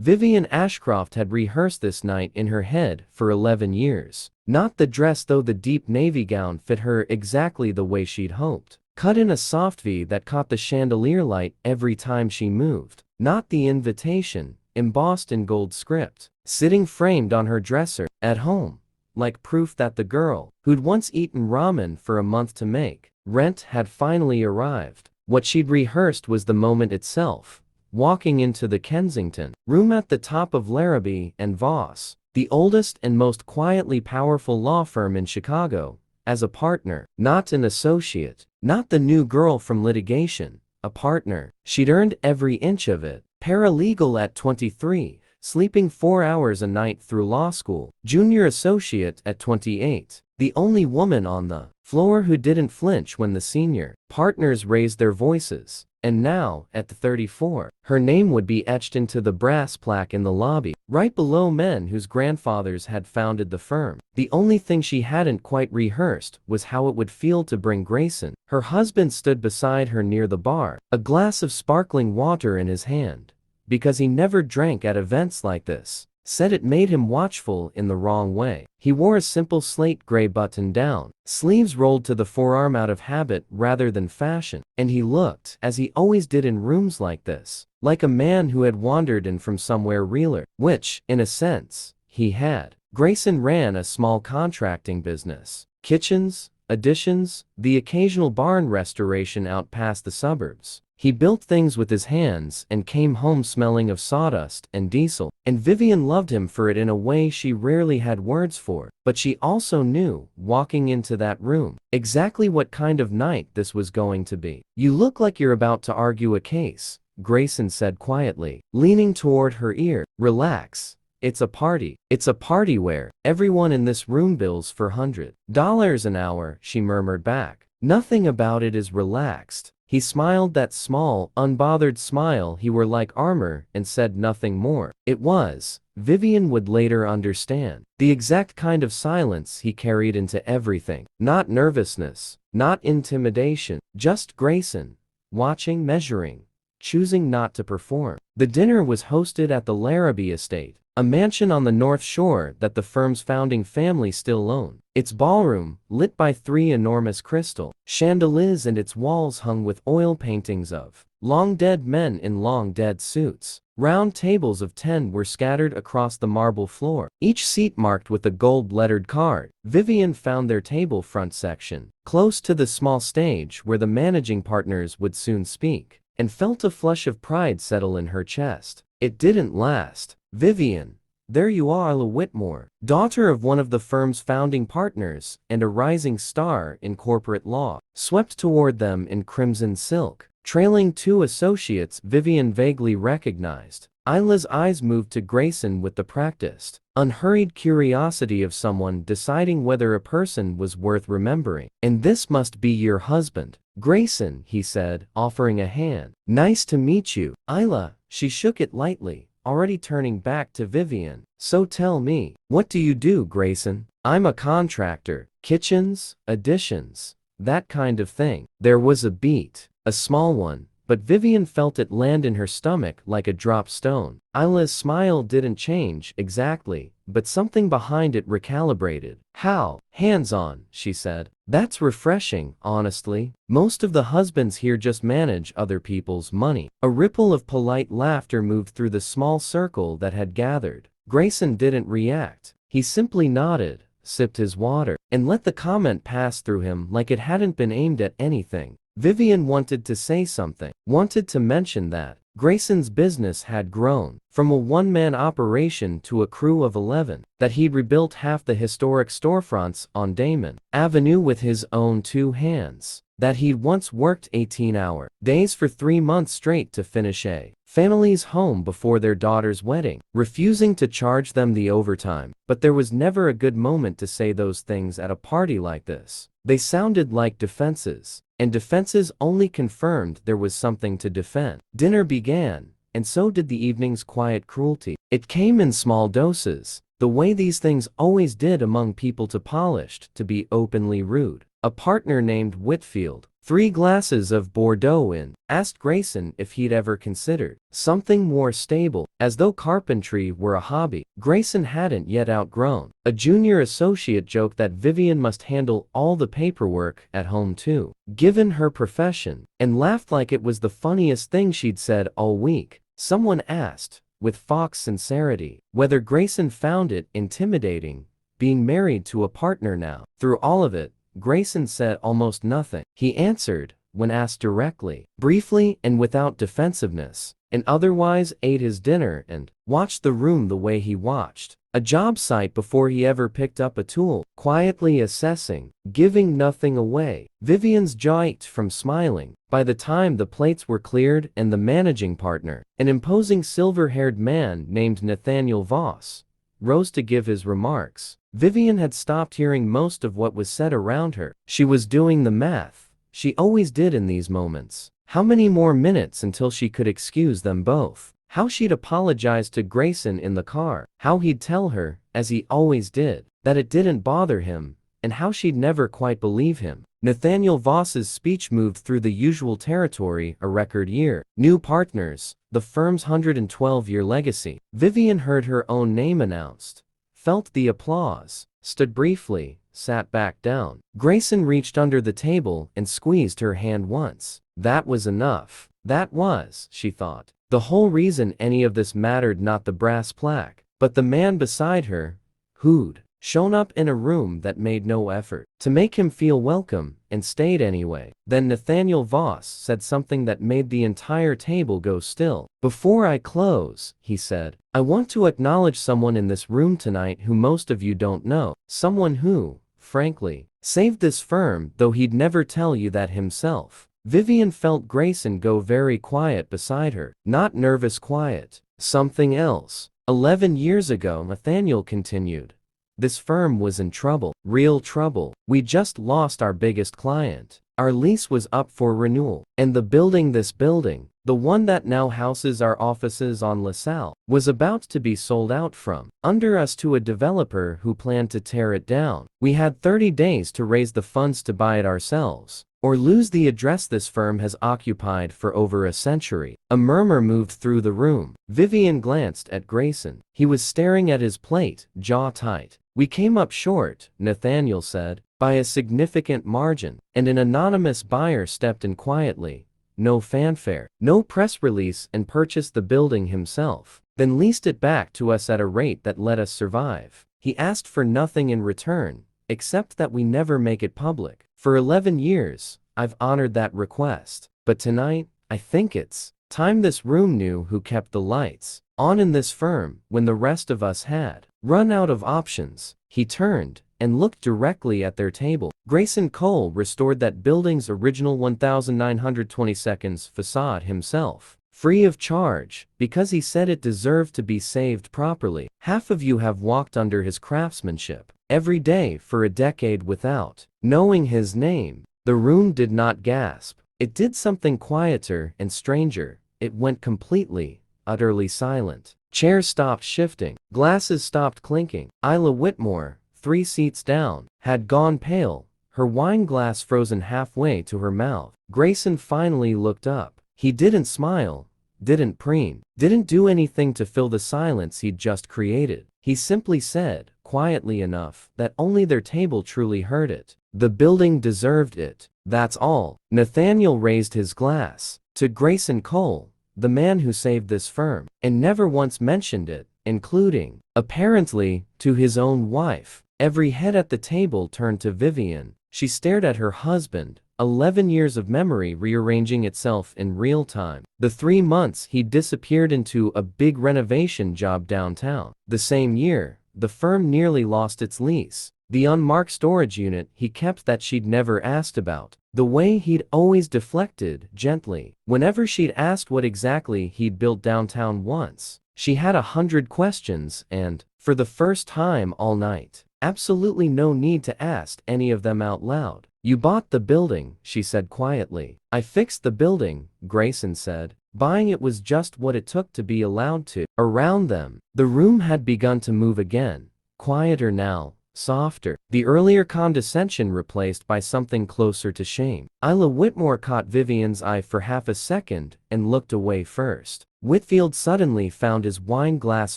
Vivian Ashcroft had rehearsed this night in her head for 11 years. Not the dress, though the deep navy gown fit her exactly the way she'd hoped. Cut in a soft V that caught the chandelier light every time she moved. Not the invitation, embossed in gold script, sitting framed on her dresser at home, like proof that the girl, who'd once eaten ramen for a month to make rent, had finally arrived. What she'd rehearsed was the moment itself, walking into the Kensington room at the top of Larrabee and Voss, the oldest and most quietly powerful law firm in Chicago, as a partner, not an associate, not the new girl from litigation, a partner. She'd earned every inch of it. Paralegal at 23, sleeping 4 hours a night through law school. Junior associate at 28, the only woman on the floor who didn't flinch when the senior partners raised their voices. And now, at 34, her name would be etched into the brass plaque in the lobby, right below men whose grandfathers had founded the firm. The only thing she hadn't quite rehearsed was how it would feel to bring Grayson. Her husband stood beside her near the bar, a glass of sparkling water in his hand. Because he never drank at events like this, said it made him watchful in the wrong way. He wore a simple slate gray button-down, sleeves rolled to the forearm out of habit rather than fashion, and he looked, as he always did in rooms like this, like a man who had wandered in from somewhere realer, which, in a sense, he had. Grayson ran a small contracting business. Kitchens, additions, the occasional barn restoration out past the suburbs. He built things with his hands and came home smelling of sawdust and diesel, and Vivien loved him for it in a way she rarely had words for. But she also knew, walking into that room, exactly what kind of night this was going to be. "You look like you're about to argue a case," Grayson said quietly, leaning toward her ear. "Relax. It's a party. It's a party where everyone in this room bills for $100 an hour," she murmured back. "Nothing about it is relaxed." He smiled, that small, unbothered smile he wore like armor, and said nothing more. It was, Vivien would later understand, the exact kind of silence he carried into everything. Not nervousness, not intimidation, just Grayson, watching, measuring, choosing not to perform. The dinner was hosted at the Larrabee estate, a mansion on the North Shore that the firm's founding family still owned. Its ballroom, lit by 3 enormous crystal chandeliers, and its walls hung with oil paintings of long-dead men in long-dead suits. Round tables of 10 were scattered across the marble floor, each seat marked with a gold-lettered card. Vivien found their table front section, close to the small stage where the managing partners would soon speak, and felt a flush of pride settle in her chest. It didn't last. "Vivien, there you are." Isla Whitmore, daughter of one of the firm's founding partners and a rising star in corporate law, swept toward them in crimson silk, trailing 2 associates Vivien vaguely recognized. Isla's eyes moved to Grayson with the practiced, unhurried curiosity of someone deciding whether a person was worth remembering. "And this must be your husband, Grayson," he said, offering a hand. "Nice to meet you, Isla." She shook it lightly, already turning back to Vivien. "So tell me, what do you do, Grayson?" "I'm a contractor. Kitchens, additions, that kind of thing." There was a beat, a small one, but Vivien felt it land in her stomach like a dropped stone. Isla's smile didn't change exactly, but something behind it recalibrated. "How hands-on," she said. "That's refreshing, honestly. Most of the husbands here just manage other people's money." A ripple of polite laughter moved through the small circle that had gathered. Grayson didn't react. He simply nodded, sipped his water, and let the comment pass through him like it hadn't been aimed at anything. Vivien wanted to say something, wanted to mention that Grayson's business had grown from a one-man operation to a crew of 11, that he'd rebuilt half the historic storefronts on Damon Avenue with his own 2 hands, that he'd once worked 18-hour days for 3 months straight to finish a family's home before their daughter's wedding, refusing to charge them the overtime. But there was never a good moment to say those things at a party like this. They sounded like defenses, and defenses only confirmed there was something to defend. Dinner began, and so did the evening's quiet cruelty. It came in small doses, the way these things always did among people too polished to be openly rude. A partner named Whitfield, 3 glasses of Bordeaux in? Asked Grayson if he'd ever considered something more stable, as though carpentry were a hobby Grayson hadn't yet outgrown. A junior associate joked that Vivian must handle all the paperwork at home too, given her profession, and laughed like it was the funniest thing she'd said all week. Someone asked, with Fox sincerity, whether Grayson found it intimidating being married to a partner now. Through all of it, Grayson said almost nothing. He answered, when asked directly, briefly and without defensiveness, and otherwise ate his dinner and watched the room the way he watched a job site before he ever picked up a tool, quietly assessing, giving nothing away. Vivian's jaw ached from smiling. By the time the plates were cleared and the managing partner, an imposing silver-haired man named Nathaniel Voss, rose to give his remarks, Vivian had stopped hearing most of what was said around her. She was doing the math. She always did in these moments. How many more minutes until she could excuse them both? How she'd apologize to Grayson in the car. How he'd tell her, as he always did, that it didn't bother him, and how she'd never quite believe him. Nathaniel Voss's speech moved through the usual territory, a record year, new partners, the firm's 112-year legacy. Vivian heard her own name announced, felt the applause, stood briefly, sat back down. Grayson reached under the table and squeezed her hand once. That was enough. That was, she thought, the whole reason any of this mattered, not the brass plaque, but the man beside her, who'd shown up in a room that made no effort to make him feel welcome, and stayed anyway. Then Nathaniel Voss said something that made the entire table go still. Before I close, he said, I want to acknowledge someone in this room tonight who most of you don't know. Someone who, frankly, saved this firm, though he'd never tell you that himself. Vivian felt Grayson go very quiet beside her. Not nervous quiet. Something else. 11 years ago, Nathaniel continued, this firm was in trouble. Real trouble. We just lost our biggest client. Our lease was up for renewal. And this building, the one that now houses our offices on LaSalle, was about to be sold out from under us to a developer who planned to tear it down. We had 30 days to raise the funds to buy it ourselves, or lose the address this firm has occupied for over a century. A murmur moved through the room. Vivian glanced at Grayson. He was staring at his plate, jaw tight. We came up short, Nathaniel said, by a significant margin, and an anonymous buyer stepped in quietly. No fanfare, no press release, and purchased the building himself, then leased it back to us at a rate that let us survive. He asked for nothing in return, except that we never make it public. For 11 years, I've honored that request. But tonight, I think it's time this room knew who kept the lights on in this firm when the rest of us had run out of options. He turned and looked directly at their table. Grayson Cole restored that building's original 1,920 seconds facade himself, free of charge, because he said it deserved to be saved properly. Half of you have walked under his craftsmanship every day for a decade without knowing his name. The room did not gasp. It did something quieter and stranger. It went completely, utterly silent. Chairs stopped shifting. Glasses stopped clinking. Isla Whitmore, 3 seats down, had gone pale, her wine glass frozen halfway to her mouth. Grayson finally looked up. He didn't smile, didn't preen, didn't do anything to fill the silence he'd just created. He simply said, quietly enough that only their table truly heard it, the building deserved it. That's all. Nathaniel raised his glass to Grayson Cole, the man who saved this firm, and never once mentioned it, including, apparently, to his own wife. Every head at the table turned to Vivian. She stared at her husband, 11 years of memory rearranging itself in real time. The 3 months he'd disappeared into a big renovation job downtown. The same year, the firm nearly lost its lease. The unmarked storage unit he kept that she'd never asked about. The way he'd always deflected, gently, whenever she'd asked what exactly he'd built downtown once. She had 100 questions and, for the first time all night, absolutely no need to ask any of them out loud. You bought the building, she said quietly. I fixed the building, Grayson said. Buying it was just what it took to be allowed to. Around them, the room had begun to move again, quieter now, softer, the earlier condescension replaced by something closer to shame. Isla Whitmore caught Vivian's eye for half a second and looked away first. Whitfield suddenly found his wine glass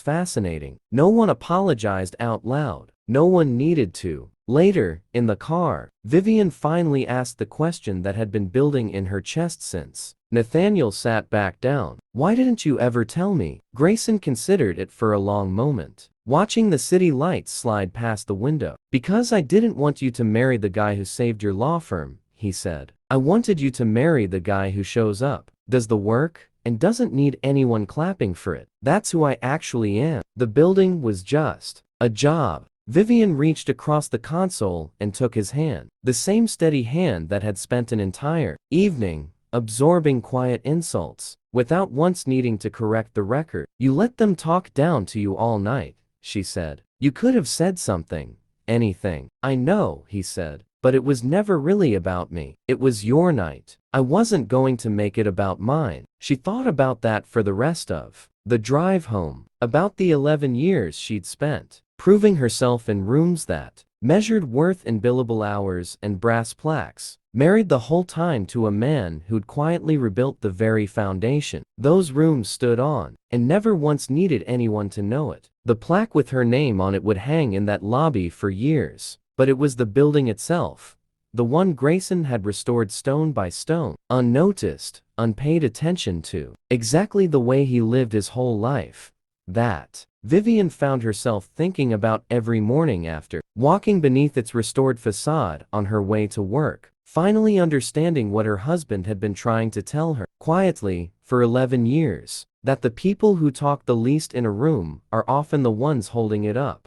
fascinating. No one apologized out loud. No one needed to. Later, in the car, Vivien finally asked the question that had been building in her chest since. Nathaniel sat back down. "Why didn't you ever tell me?" Grayson considered it for a long moment, watching the city lights slide past the window. "Because I didn't want you to marry the guy who saved your law firm," he said. "I wanted you to marry the guy who shows up, does the work, and doesn't need anyone clapping for it. That's who I actually am." The building was just a job. Vivien reached across the console and took his hand, the same steady hand that had spent an entire evening absorbing quiet insults, without once needing to correct the record. "You let them talk down to you all night," she said. "You could have said something, anything." "I know," he said, "but it was never really about me. It was your night. I wasn't going to make it about mine." She thought about that for the rest of the drive home, about the 11 years she'd spent proving herself in rooms that measured worth in billable hours and brass plaques, married the whole time to a man who'd quietly rebuilt the very foundation those rooms stood on, and never once needed anyone to know it. The plaque with her name on it would hang in that lobby for years, but it was the building itself, the one Grayson had restored stone by stone, unnoticed, unpaid attention to, exactly the way he lived his whole life, that Vivien found herself thinking about every morning after walking beneath its restored facade on her way to work, finally understanding what her husband had been trying to tell her quietly for 11 years, that the people who talk the least in a room are often the ones holding it up.